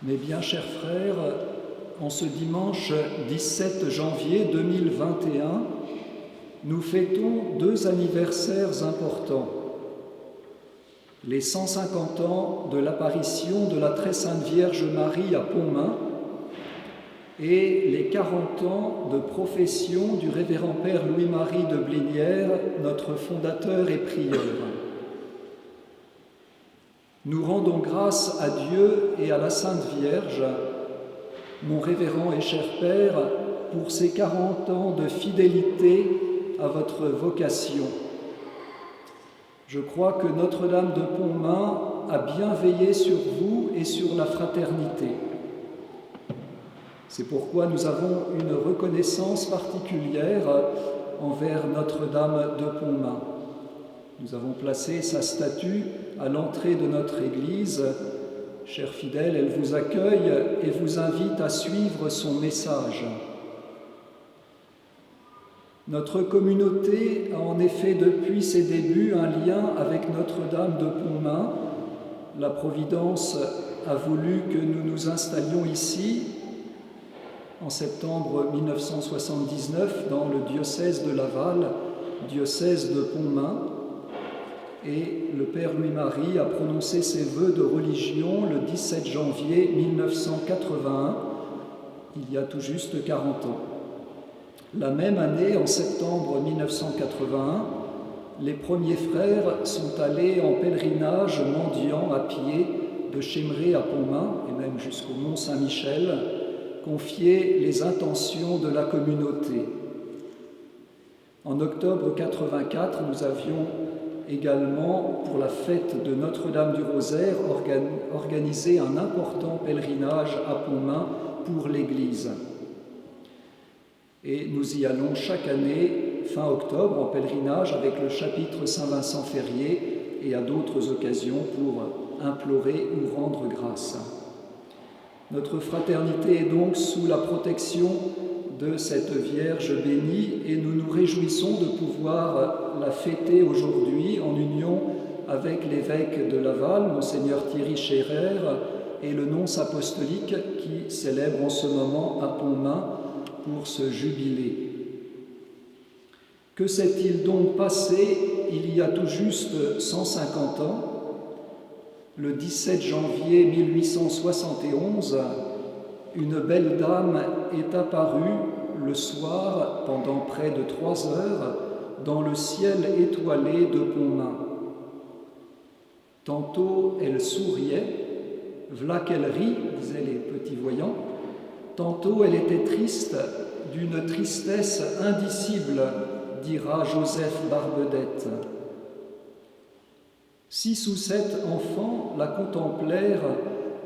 Mes bien chers frères, en ce dimanche 17 janvier 2021, nous fêtons deux anniversaires importants. Les 150 ans de l'apparition de la Très Sainte Vierge Marie à Pontmain et les 40 ans de profession du révérend Père Louis-Marie de Blinière, notre fondateur et prieur. Nous rendons grâce à Dieu et à la Sainte Vierge, mon révérend et cher Père, pour ces 40 ans de fidélité à votre vocation. Je crois que Notre-Dame de Pontmain a bien veillé sur vous et sur la fraternité. C'est pourquoi nous avons une reconnaissance particulière envers Notre-Dame de Pontmain. Nous avons placé sa statue à l'entrée de notre église. Chers fidèles, elle vous accueille et vous invite à suivre son message. Notre communauté a en effet depuis ses débuts un lien avec Notre-Dame de Pontmain. La Providence a voulu que nous nous installions ici en septembre 1979 dans le diocèse de Laval, diocèse de Pontmain. Et le Père Louis-Marie a prononcé ses vœux de religion le 17 janvier 1981, il y a tout juste 40 ans. La même année, en septembre 1981, les premiers frères sont allés en pèlerinage mendiant à pied de Chémré à Pontmain, et même jusqu'au Mont Saint-Michel, confier les intentions de la communauté. En octobre 1984, nous avions également, pour la fête de Notre-Dame du Rosaire, organisé un important pèlerinage à Pontmain pour l'Église. Et nous y allons chaque année, fin octobre, en pèlerinage avec le chapitre Saint-Vincent-Ferrier et à d'autres occasions pour implorer ou rendre grâce. Notre fraternité est donc sous la protection de cette Vierge bénie et nous nous réjouissons de pouvoir la fêter aujourd'hui en union avec l'évêque de Laval, Monseigneur Thierry Scherer, et le nonce apostolique qui célèbre en ce moment à Pontmain pour ce jubilé. Que s'est-il donc passé il y a tout juste 150 ans? Le 17 janvier 1871, une belle dame est apparue le soir pendant près de 3 heures dans le ciel étoilé de Pontmain. Tantôt elle souriait, v'là qu'elle rit, disaient les petits voyants, tantôt elle était triste, d'une tristesse indicible, dira Joseph Barbedette. 6 ou 7 enfants la contemplèrent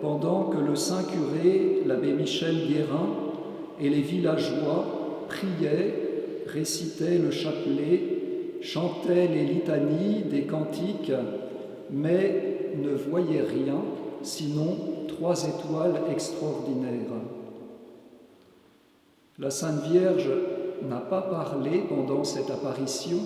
pendant que le saint curé, l'abbé Michel Guérin, et les villageois priaient, récitaient le chapelet, chantaient les litanies des cantiques, mais ne voyaient rien, sinon 3 étoiles extraordinaires. La Sainte Vierge n'a pas parlé pendant cette apparition,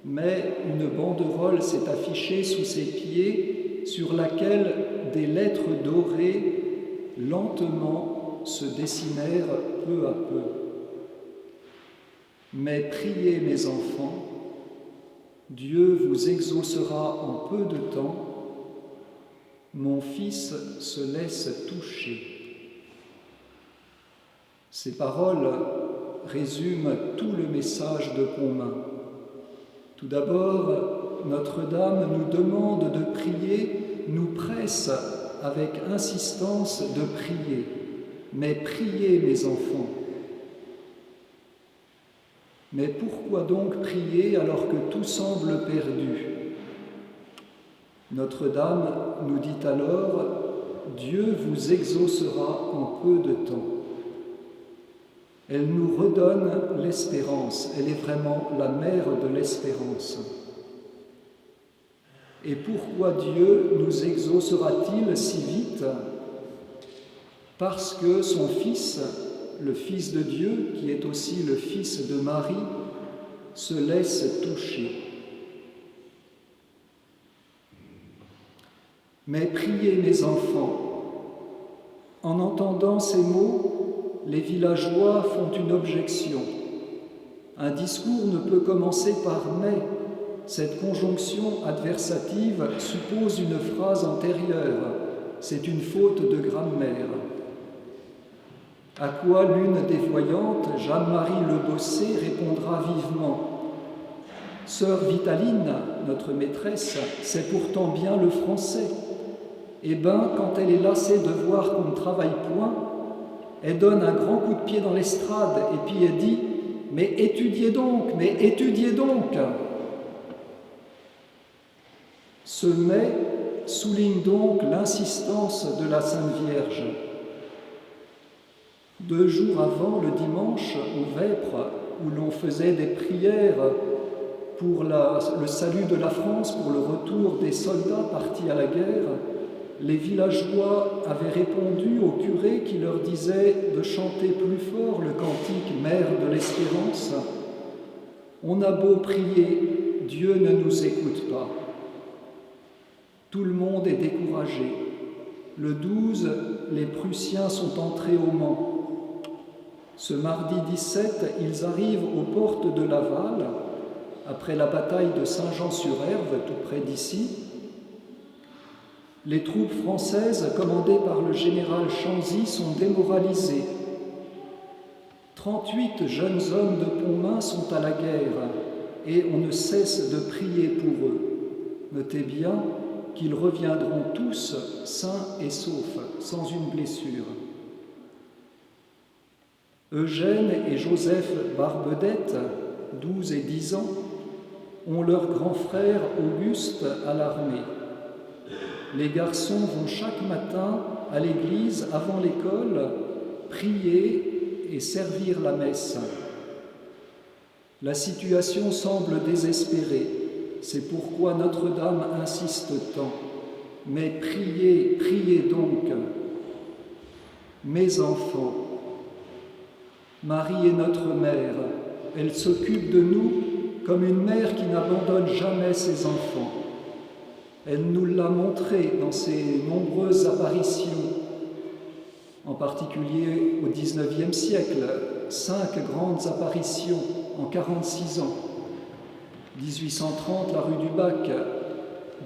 mais une banderole s'est affichée sous ses pieds sur laquelle des lettres dorées lentement se dessinèrent peu à peu. Mais priez, mes enfants, Dieu vous exaucera en peu de temps. Mon fils se laisse toucher. Ces paroles résument tout le message de Pontmain. Tout d'abord, Notre-Dame nous demande de prier, nous presse avec insistance de prier. Mais priez, mes enfants. Mais pourquoi donc prier alors que tout semble perdu? Notre-Dame nous dit alors, Dieu vous exaucera en peu de temps. Elle nous redonne l'espérance, elle est vraiment la mère de l'espérance. Et pourquoi Dieu nous exaucera-t-il si vite? Parce que son Fils, le Fils de Dieu, qui est aussi le Fils de Marie, se laisse toucher. Mais priez, mes enfants, En entendant ces mots, les villageois font une objection. Un discours ne peut commencer par « mais ». Cette conjonction adversative suppose une phrase antérieure. C'est une faute de grammaire. À quoi l'une des voyantes, Jeanne-Marie Le Bossé, répondra vivement. Sœur Vitaline, notre maîtresse, c'est pourtant bien le français. Eh ben, quand elle est lassée de voir qu'on ne travaille point, elle donne un grand coup de pied dans l'estrade et puis elle dit « Mais étudiez donc, mais étudiez donc !» Ce « mais » souligne donc l'insistance de la Sainte Vierge. 2 jours avant, le dimanche, au Vêpres, où l'on faisait des prières pour le salut de la France, pour le retour des soldats partis à la guerre, les villageois avaient répondu au curé qui leur disait de chanter plus fort le cantique « Mère de l'Espérance ». On a beau prier, Dieu ne nous écoute pas. Tout le monde est découragé. Le 12, les Prussiens sont entrés au Mans. Ce mardi 17, ils arrivent aux portes de Laval, après la bataille de Saint-Jean-sur-Erve, tout près d'ici. Les troupes françaises, commandées par le général Chanzy, sont démoralisées. 38 jeunes hommes de Pontmain sont à la guerre et on ne cesse de prier pour eux. Notez bien qu'ils reviendront tous sains et saufs, sans une blessure. Eugène et Joseph Barbedette, 12 et 10 ans, ont leur grand frère Auguste à l'armée. Les garçons vont chaque matin à l'église avant l'école prier et servir la messe. La situation semble désespérée, c'est pourquoi Notre-Dame insiste tant. Mais priez, priez donc. Mes enfants, Marie est notre mère, elle s'occupe de nous comme une mère qui n'abandonne jamais ses enfants. Elle nous l'a montré dans ses nombreuses apparitions, en particulier au XIXe siècle, 5 grandes apparitions en 46 ans. 1830, la rue du Bac,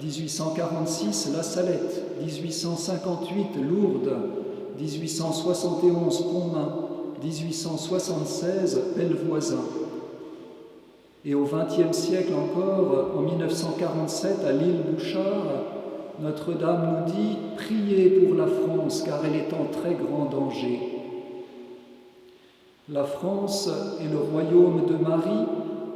1846, La Salette, 1858, Lourdes, 1871, Pontmain, 1876, Bellevoisin. Et au XXe siècle encore, en 1947, à l'île Bouchard, Notre-Dame nous dit « Priez pour la France, car elle est en très grand danger ». La France est le royaume de Marie.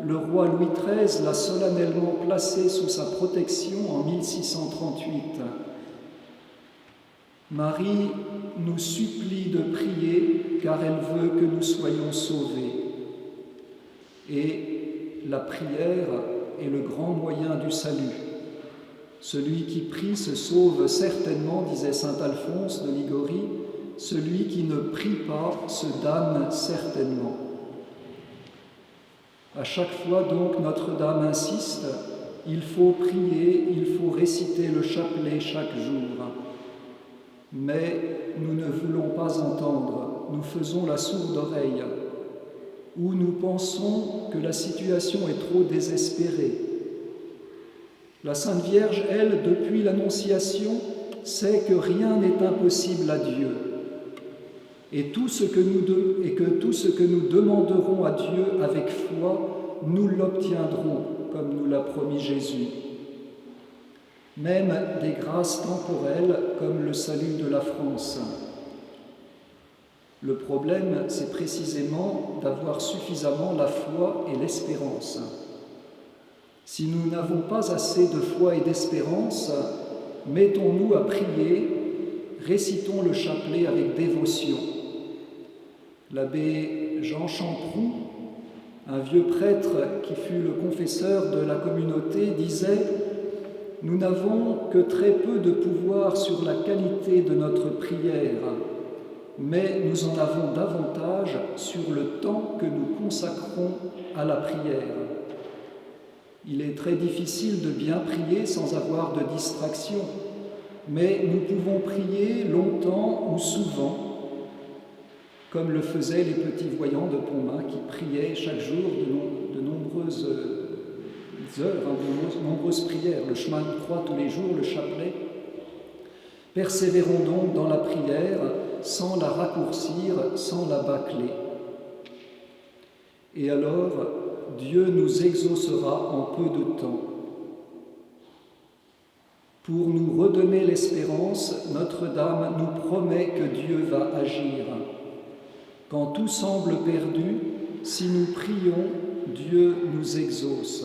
Le roi Louis XIII l'a solennellement placée sous sa protection en 1638. Marie nous supplie de prier, car elle veut que nous soyons sauvés. Et la prière est le grand moyen du salut. Celui qui prie se sauve certainement, disait saint Alphonse de Liguori. Celui qui ne prie pas se damne certainement. À chaque fois donc Notre-Dame insiste, il faut prier, il faut réciter le chapelet chaque jour. Mais nous ne voulons pas entendre, nous faisons la sourde oreille, ou nous pensons que la situation est trop désespérée. La Sainte Vierge, elle, depuis l'Annonciation, sait que rien n'est impossible à Dieu. Et que tout ce que nous demanderons à Dieu avec foi, nous l'obtiendrons, comme nous l'a promis Jésus. Même des grâces temporelles, comme le salut de la France. Le problème, c'est précisément d'avoir suffisamment la foi et l'espérance. Si nous n'avons pas assez de foi et d'espérance, mettons-nous à prier, récitons le chapelet avec dévotion. L'abbé Jean Champroux, un vieux prêtre qui fut le confesseur de la communauté, disait « Nous n'avons que très peu de pouvoir sur la qualité de notre prière, mais nous en avons davantage sur le temps que nous consacrons à la prière. Il est très difficile de bien prier sans avoir de distraction. mais nous pouvons prier longtemps ou souvent, comme le faisaient les petits voyants de Pontmain qui priaient chaque jour de nombreuses heures, de nombreuses prières, le chemin de croix tous les jours, le chapelet. Persévérons donc dans la prière sans la raccourcir, sans la bâcler. Et alors, Dieu nous exaucera en peu de temps. Pour nous redonner l'espérance, Notre-Dame nous promet que Dieu va agir. Quand tout semble perdu, si nous prions, Dieu nous exauce.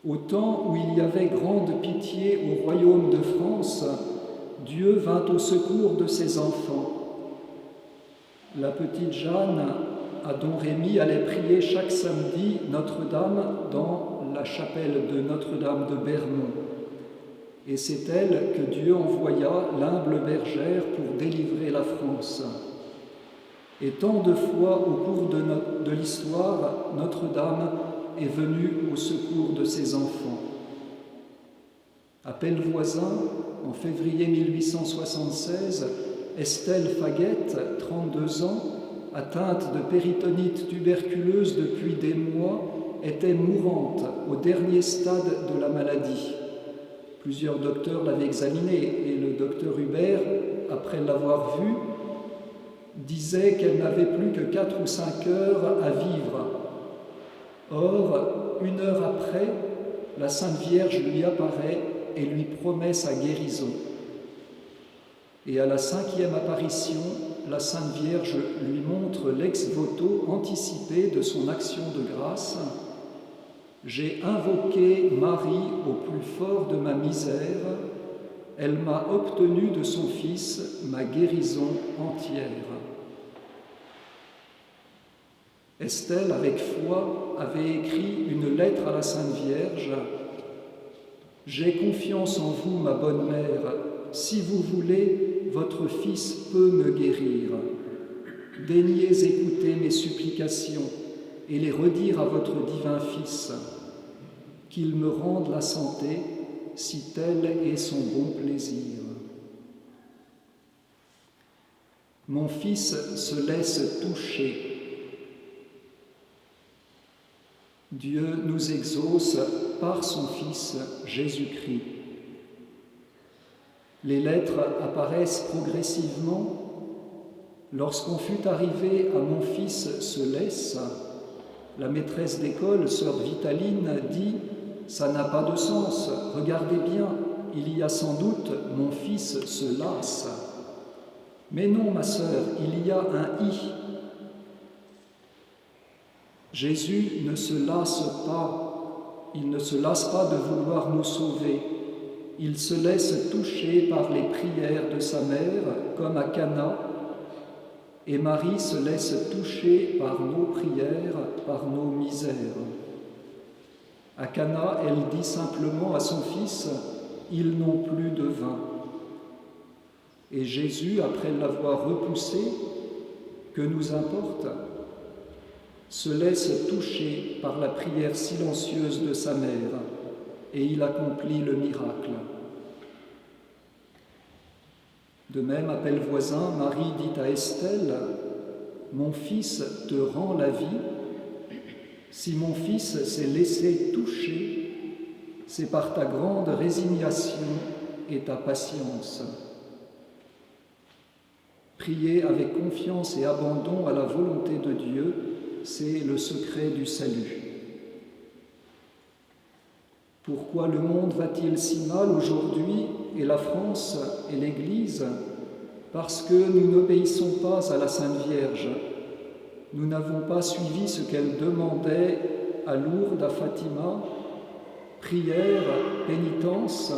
Au temps où il y avait grande pitié au royaume de France, Dieu vint au secours de ses enfants. La petite Jeanne, à dont Rémy allait prier chaque samedi Notre-Dame dans la chapelle de Notre-Dame de Bermond. Et c'est elle que Dieu envoya, l'humble bergère, pour délivrer la France. Et tant de fois au cours de l'histoire, Notre-Dame est venue au secours de ses enfants. À Pellevoisin, en février 1876, Estelle Faguette, 32 ans, atteinte de péritonite tuberculeuse depuis des mois, était mourante au dernier stade de la maladie. Plusieurs docteurs l'avaient examinée et le docteur Hubert, après l'avoir vue, disait qu'elle n'avait plus que 4 ou 5 heures à vivre. Or, 1 heure après, la Sainte Vierge lui apparaît et lui promet sa guérison. Et à la 5e apparition, la Sainte Vierge lui montre l'ex-voto anticipé de son action de grâce. « J'ai invoqué Marie au plus fort de ma misère, elle m'a obtenu de son Fils ma guérison entière. » Estelle, avec foi, avait écrit une lettre à la Sainte Vierge. « J'ai confiance en vous, ma bonne mère. Si vous voulez, votre Fils peut me guérir. Daignez écouter mes supplications et les redire à votre divin Fils, qu'il me rende la santé, si tel est son bon plaisir. Mon Fils se laisse toucher. Dieu nous exauce par son Fils Jésus-Christ. Les lettres apparaissent progressivement. Lorsqu'on fut arrivé à « Mon Fils se laisse », la maîtresse d'école, sœur Vitaline, dit « Ça n'a pas de sens, regardez bien, il y a sans doute « Mon Fils se lasse ». Mais non, ma sœur, il y a un « i ». Jésus ne se lasse pas, il ne se lasse pas de vouloir nous sauver. Il se laisse toucher par les prières de sa mère, comme à Cana, et Marie se laisse toucher par nos prières, par nos misères. À Cana, elle dit simplement à son fils « Ils n'ont plus de vin ». Et Jésus, après l'avoir repoussé, que nous importe, se laisse toucher par la prière silencieuse de sa mère, et il accomplit le miracle. De même, à Pellevoisin, Marie dit à Estelle « Mon fils te rend la vie. Si mon fils s'est laissé toucher, c'est par ta grande résignation et ta patience. » Prier avec confiance et abandon à la volonté de Dieu, c'est le secret du salut. Pourquoi le monde va-t-il si mal aujourd'hui, et la France et l'Église? Parce que nous n'obéissons pas à la Sainte Vierge. Nous n'avons pas suivi ce qu'elle demandait à Lourdes, à Fatima, prière, pénitence,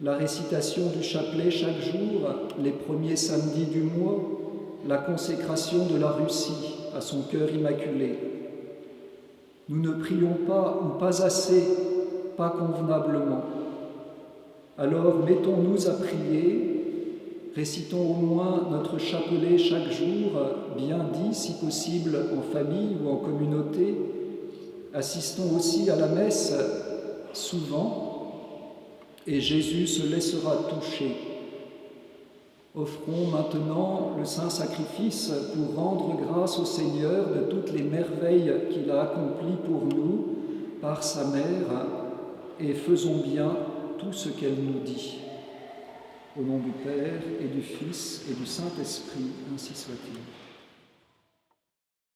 la récitation du chapelet chaque jour, les premiers samedis du mois, la consécration de la Russie à son cœur immaculé. Nous ne prions pas ou pas assez, pas convenablement. Alors mettons-nous à prier, récitons au moins notre chapelet chaque jour, bien dit si possible en famille ou en communauté. Assistons aussi à la messe souvent. et Jésus se laissera toucher. Offrons maintenant le saint sacrifice pour rendre grâce au Seigneur de toutes les merveilles qu'il a accomplies pour nous par sa mère, et faisons bien tout ce qu'elle nous dit. Au nom du Père et du Fils et du Saint-Esprit, ainsi soit-il.